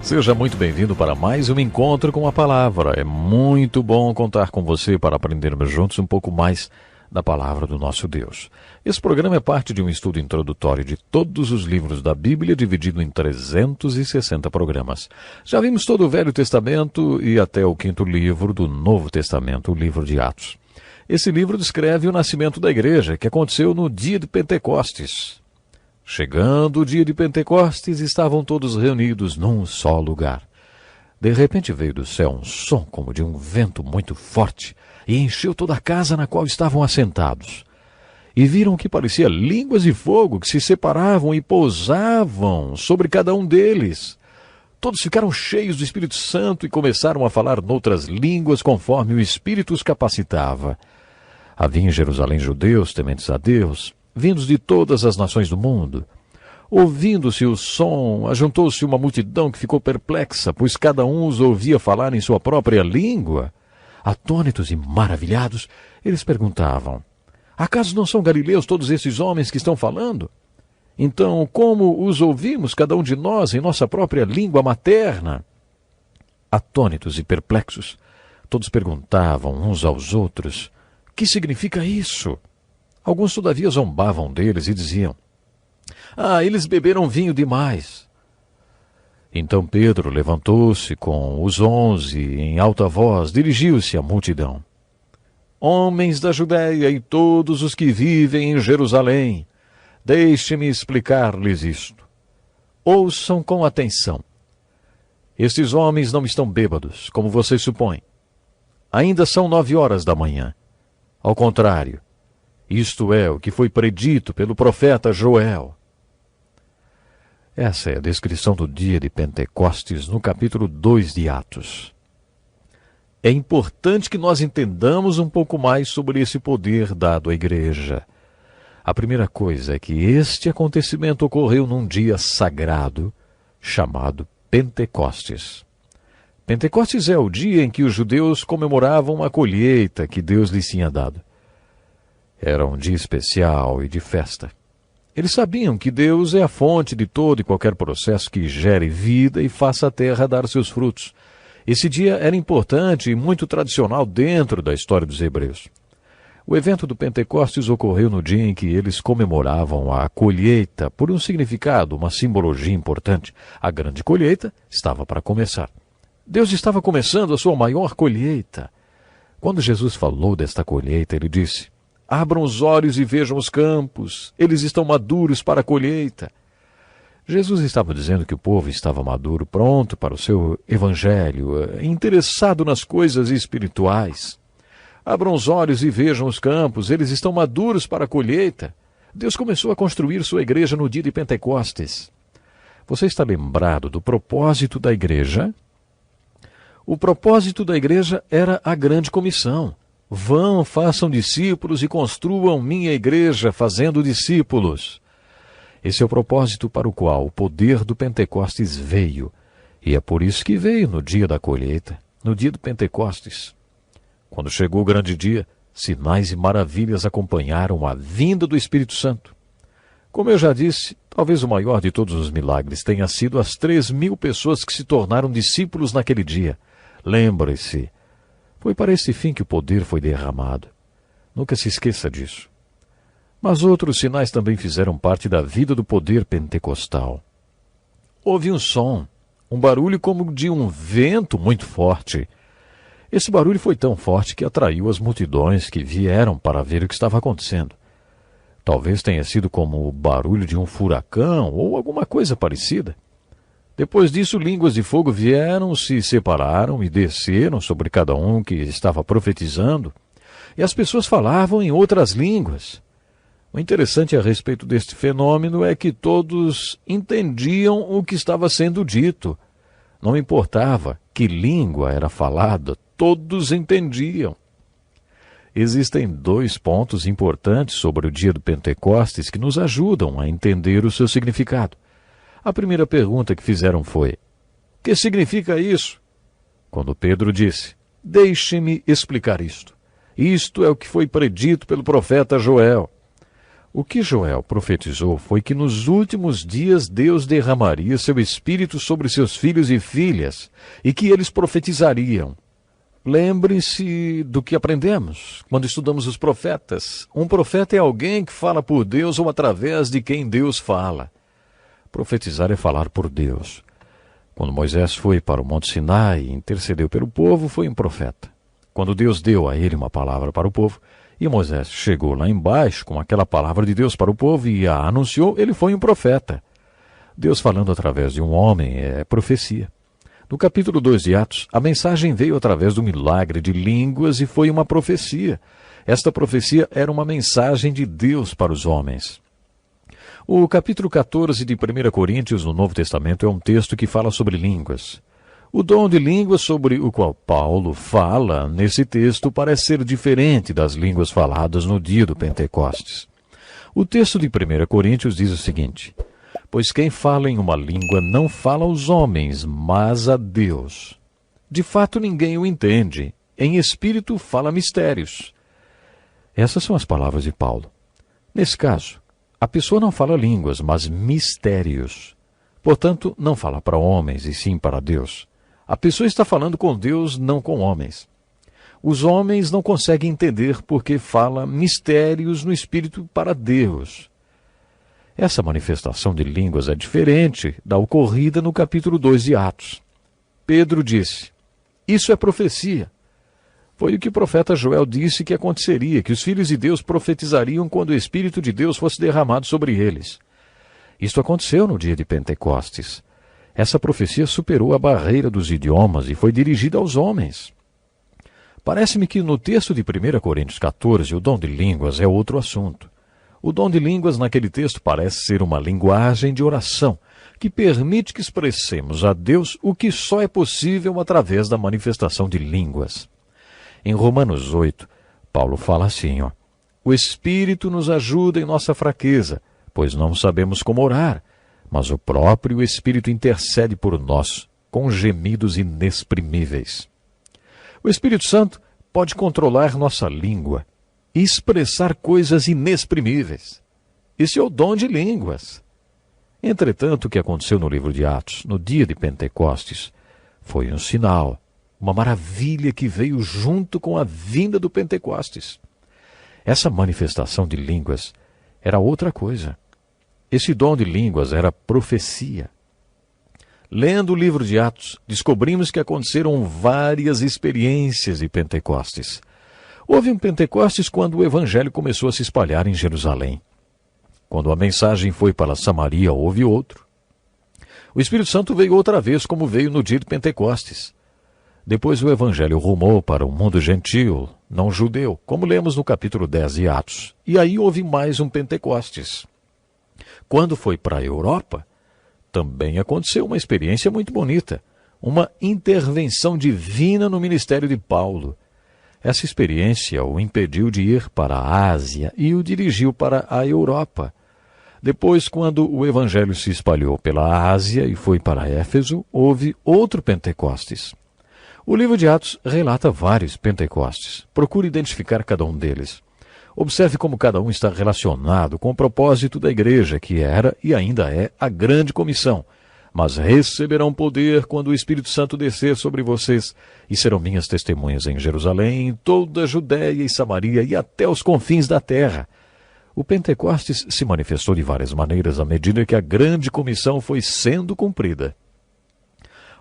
Seja muito bem-vindo para mais um encontro com a palavra. É muito bom contar com você para aprendermos juntos um pouco mais da palavra do nosso Deus. Esse programa é parte de um estudo introdutório de todos os livros da Bíblia, dividido em 360 programas. Já vimos todo o Velho Testamento e até o 5º livro do Novo Testamento, o livro de Atos. Esse livro descreve o nascimento da igreja, que aconteceu no dia de Pentecostes. Chegando o dia de Pentecostes, estavam todos reunidos num só lugar. De repente veio do céu um som como de um vento muito forte e encheu toda a casa na qual estavam assentados. E viram que parecia línguas de fogo que se separavam e pousavam sobre cada um deles. Todos ficaram cheios do Espírito Santo e começaram a falar noutras línguas conforme o Espírito os capacitava. Havia em Jerusalém judeus tementes a Deus, vindos de todas as nações do mundo. Ouvindo-se o som, ajuntou-se uma multidão que ficou perplexa, pois cada um os ouvia falar em sua própria língua. Atônitos e maravilhados, eles perguntavam: acaso não são galileus todos esses homens que estão falando? Então, como os ouvimos, cada um de nós, em nossa própria língua materna? Atônitos e perplexos, todos perguntavam uns aos outros: que significa isso? Alguns, todavia, zombavam deles e diziam: eles beberam vinho demais. Então Pedro levantou-se com os 11 em alta voz, dirigiu-se à multidão: homens da Judéia e todos os que vivem em Jerusalém, deixe-me explicar-lhes isto. Ouçam com atenção. Estes homens não estão bêbados, como vocês supõem. Ainda são 9 horas da manhã. Ao contrário, isto é o que foi predito pelo profeta Joel. Essa é a descrição do dia de Pentecostes no capítulo 2 de Atos. É importante que nós entendamos um pouco mais sobre esse poder dado à igreja. A primeira coisa é que este acontecimento ocorreu num dia sagrado chamado Pentecostes. Pentecostes é o dia em que os judeus comemoravam a colheita que Deus lhes tinha dado. Era um dia especial e de festa. Eles sabiam que Deus é a fonte de todo e qualquer processo que gere vida e faça a terra dar seus frutos. Esse dia era importante e muito tradicional dentro da história dos hebreus. O evento do Pentecostes ocorreu no dia em que eles comemoravam a colheita por um significado, uma simbologia importante. A grande colheita estava para começar. Deus estava começando a sua maior colheita. Quando Jesus falou desta colheita, ele disse: abram os olhos e vejam os campos, eles estão maduros para a colheita. Jesus estava dizendo que o povo estava maduro, pronto para o seu evangelho, interessado nas coisas espirituais. Abram os olhos e vejam os campos, eles estão maduros para a colheita. Deus começou a construir sua igreja no dia de Pentecostes. Você está lembrado do propósito da igreja? O propósito da igreja era a grande comissão. Vão, façam discípulos e construam minha igreja fazendo discípulos. Esse é o propósito para o qual o poder do Pentecostes veio. E é por isso que veio no dia da colheita, no dia do Pentecostes. Quando chegou o grande dia, sinais e maravilhas acompanharam a vinda do Espírito Santo. Como eu já disse, talvez o maior de todos os milagres tenha sido as 3.000 pessoas que se tornaram discípulos naquele dia. Lembre-se, foi para esse fim que o poder foi derramado. Nunca se esqueça disso. Mas outros sinais também fizeram parte da vida do poder pentecostal. Houve um som, um barulho como de um vento muito forte. Esse barulho foi tão forte que atraiu as multidões que vieram para ver o que estava acontecendo. Talvez tenha sido como o barulho de um furacão ou alguma coisa parecida. Depois disso, línguas de fogo vieram, se separaram e desceram sobre cada um que estava profetizando, e as pessoas falavam em outras línguas. O interessante a respeito deste fenômeno é que todos entendiam o que estava sendo dito. Não importava que língua era falada, todos entendiam. Existem 2 pontos importantes sobre o dia do Pentecostes que nos ajudam a entender o seu significado. A primeira pergunta que fizeram foi: que significa isso? Quando Pedro disse: deixe-me explicar isto. Isto é o que foi predito pelo profeta Joel. O que Joel profetizou foi que nos últimos dias Deus derramaria seu Espírito sobre seus filhos e filhas, e que eles profetizariam. Lembre-se do que aprendemos quando estudamos os profetas. Um profeta é alguém que fala por Deus ou através de quem Deus fala. Profetizar é falar por Deus. Quando Moisés foi para o Monte Sinai e intercedeu pelo povo, foi um profeta. Quando Deus deu a ele uma palavra para o povo, e Moisés chegou lá embaixo com aquela palavra de Deus para o povo e a anunciou, ele foi um profeta. Deus falando através de um homem é profecia. No capítulo 2 de Atos, a mensagem veio através do milagre de línguas e foi uma profecia. Esta profecia era uma mensagem de Deus para os homens. O capítulo 14 de 1 Coríntios, no Novo Testamento, é um texto que fala sobre línguas. O dom de línguas sobre o qual Paulo fala nesse texto parece ser diferente das línguas faladas no dia do Pentecostes. O texto de 1 Coríntios diz o seguinte: pois quem fala em uma língua não fala aos homens, mas a Deus. De fato, ninguém o entende. Em espírito fala mistérios. Essas são as palavras de Paulo. Nesse caso, a pessoa não fala línguas, mas mistérios. Portanto, não fala para homens, e sim para Deus. A pessoa está falando com Deus, não com homens. Os homens não conseguem entender porque fala mistérios no espírito para Deus. Essa manifestação de línguas é diferente da ocorrida no capítulo 2 de Atos. Pedro disse: isso é profecia. Foi o que o profeta Joel disse que aconteceria, que os filhos de Deus profetizariam quando o Espírito de Deus fosse derramado sobre eles. Isto aconteceu no dia de Pentecostes. Essa profecia superou a barreira dos idiomas e foi dirigida aos homens. Parece-me que no texto de 1 Coríntios 14, o dom de línguas é outro assunto. O dom de línguas naquele texto parece ser uma linguagem de oração, que permite que expressemos a Deus o que só é possível através da manifestação de línguas. Em Romanos 8, Paulo fala assim, o Espírito nos ajuda em nossa fraqueza, pois não sabemos como orar, mas o próprio Espírito intercede por nós, com gemidos inexprimíveis. O Espírito Santo pode controlar nossa língua e expressar coisas inexprimíveis. Esse é o dom de línguas. Entretanto, o que aconteceu no livro de Atos, no dia de Pentecostes, foi um sinal, uma maravilha que veio junto com a vinda do Pentecostes. Essa manifestação de línguas era outra coisa. Esse dom de línguas era profecia. Lendo o livro de Atos, descobrimos que aconteceram várias experiências de Pentecostes. Houve um Pentecostes quando o Evangelho começou a se espalhar em Jerusalém. Quando a mensagem foi para Samaria, houve outro. O Espírito Santo veio outra vez, como veio no dia de Pentecostes. Depois o Evangelho rumou para o mundo gentil, não judeu, como lemos no capítulo 10 de Atos. E aí houve mais um Pentecostes. Quando foi para a Europa, também aconteceu uma experiência muito bonita, uma intervenção divina no ministério de Paulo. Essa experiência o impediu de ir para a Ásia e o dirigiu para a Europa. Depois, quando o Evangelho se espalhou pela Ásia e foi para Éfeso, houve outro Pentecostes. O livro de Atos relata vários Pentecostes. Procure identificar cada um deles. Observe como cada um está relacionado com o propósito da igreja, que era e ainda é a grande comissão. Mas receberão poder quando o Espírito Santo descer sobre vocês, e serão minhas testemunhas em Jerusalém, em toda a Judéia e Samaria e até os confins da terra. O Pentecostes se manifestou de várias maneiras à medida que a grande comissão foi sendo cumprida.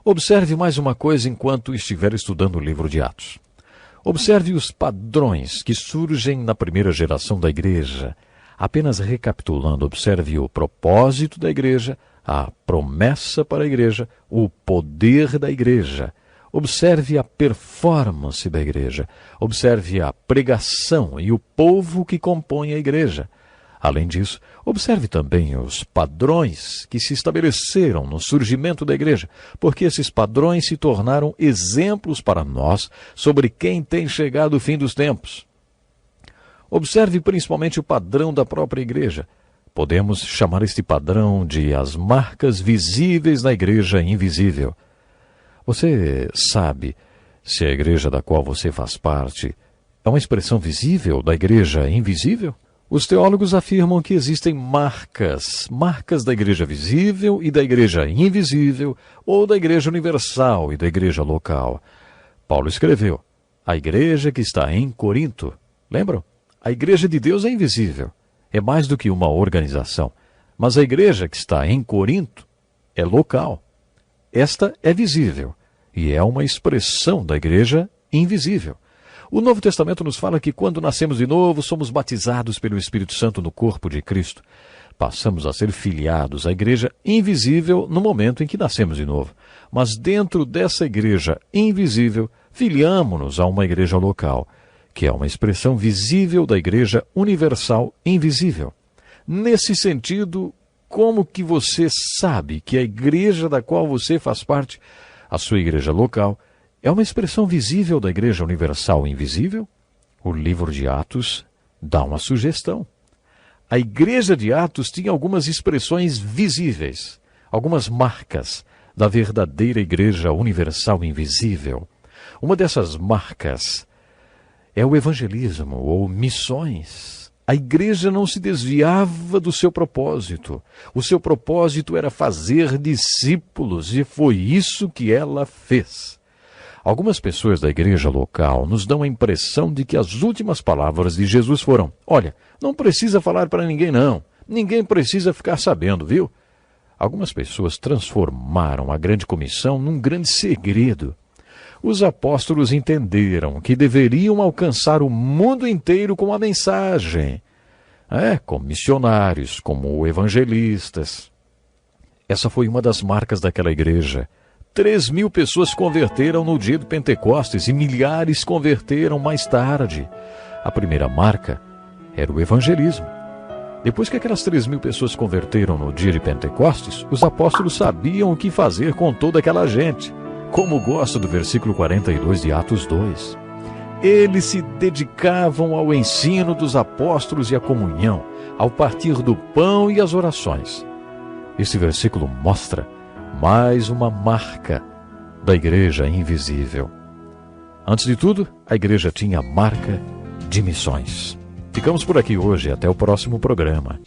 Observe mais uma coisa enquanto estiver estudando o livro de Atos. Observe os padrões que surgem na primeira geração da igreja. Apenas recapitulando, observe o propósito da igreja, a promessa para a igreja, o poder da igreja. Observe a performance da igreja. Observe a pregação e o povo que compõe a igreja. Além disso, observe também os padrões que se estabeleceram no surgimento da igreja, porque esses padrões se tornaram exemplos para nós sobre quem tem chegado o fim dos tempos. Observe principalmente o padrão da própria igreja. Podemos chamar este padrão de as marcas visíveis na igreja invisível. Você sabe se a igreja da qual você faz parte é uma expressão visível da igreja invisível? Os teólogos afirmam que existem marcas da igreja visível e da igreja invisível, ou da igreja universal e da igreja local. Paulo escreveu: a igreja que está em Corinto. Lembram? A igreja de Deus é invisível. É mais do que uma organização. Mas a igreja que está em Corinto é local. Esta é visível e é uma expressão da igreja invisível. O Novo Testamento nos fala que quando nascemos de novo, somos batizados pelo Espírito Santo no corpo de Cristo. Passamos a ser filiados à igreja invisível no momento em que nascemos de novo. Mas dentro dessa igreja invisível, filiamo-nos a uma igreja local, que é uma expressão visível da igreja universal invisível. Nesse sentido, como que você sabe que a igreja da qual você faz parte, a sua igreja local, é uma expressão visível da igreja universal invisível? O livro de Atos dá uma sugestão. A igreja de Atos tinha algumas expressões visíveis, algumas marcas da verdadeira igreja universal invisível. Uma dessas marcas é o evangelismo ou missões. A igreja não se desviava do seu propósito. O seu propósito era fazer discípulos e foi isso que ela fez. Algumas pessoas da igreja local nos dão a impressão de que as últimas palavras de Jesus foram: olha, não precisa falar para ninguém não. Ninguém precisa ficar sabendo, viu? Algumas pessoas transformaram a grande comissão num grande segredo. Os apóstolos entenderam que deveriam alcançar o mundo inteiro com a mensagem. Como missionários, como evangelistas. Essa foi uma das marcas daquela igreja. 3.000 pessoas converteram no dia de Pentecostes e milhares converteram mais tarde. A primeira marca era o evangelismo. Depois que aquelas 3.000 pessoas converteram no dia de Pentecostes, os apóstolos sabiam o que fazer com toda aquela gente. Como gosto do versículo 42 de Atos 2. Eles se dedicavam ao ensino dos apóstolos e à comunhão, ao partir do pão e às orações. Esse versículo mostra mais uma marca da igreja invisível. Antes de tudo, a igreja tinha a marca de missões. Ficamos por aqui hoje, até o próximo programa.